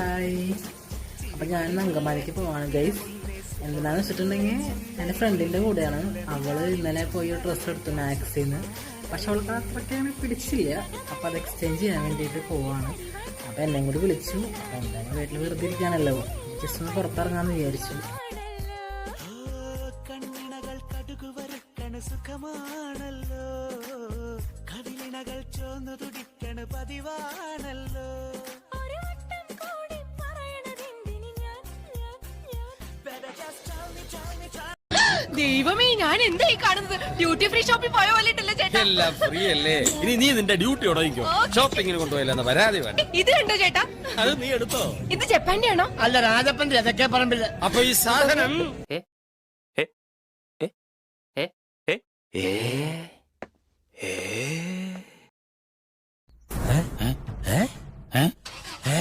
Hi. അപ്പം ഞാൻ അങ്കമാലിക്ക് പോവാണ് ഗൈസ്. എന്തിനാന്ന് വെച്ചിട്ടുണ്ടെങ്കിൽ എൻ്റെ ഫ്രണ്ടിൻ്റെ കൂടെയാണ്. അവള് ഇന്നലെ പോയി ഡ്രസ്സ് എടുത്തു മാക്സിൽ നിന്ന്. പക്ഷെ അവൾക്ക് അത്രയ്ക്കാണ് പിടിച്ചില്ല. അപ്പം അത് എക്സ്ചേഞ്ച് ചെയ്യാൻ വേണ്ടിയിട്ട് പോവാണ്. അപ്പം എന്നെയും കൂടി വിളിച്ചു. അപ്പം എന്തായാലും വീട്ടിൽ വെറുതെ ഇരിക്കാനല്ലോ, ജസ്റ്റ് ഒന്ന് പുറത്തിറങ്ങാമെന്ന് വിചാരിച്ചു. സുഖമാണല്ലോ കവിളിനകൾ ചോന്നു തുടിക്കണ പതിവാണല്ലോ. ദൈവമേ, ഞാൻ എന്തായി കാണുന്നത്? ഡ്യൂട്ടി ഫ്രീ ഷോപ്പിൽ പോയ പോലെയല്ലേ ചേട്ടാ? എല്ലാം ഫ്രീ അല്ലേ? ഇനി നീ നിന്റെ ഡ്യൂട്ടി ഉടങ്ങിക്കോ. ഷോപ്പിങ്ങിന് കൊണ്ടുപോയില്ലെന്ന പരാതി വേണ്ട. ഇത് കണ്ടോ ചേട്ടാ? അത് നീ എടുത്തോ? ഇത് ജപ്പാന്റെ ആണോ? അല്ല, രാജപ്പന്റെ അതൊക്കെ പറമ്പില്ല. അപ്പൊ ഈ സാധനം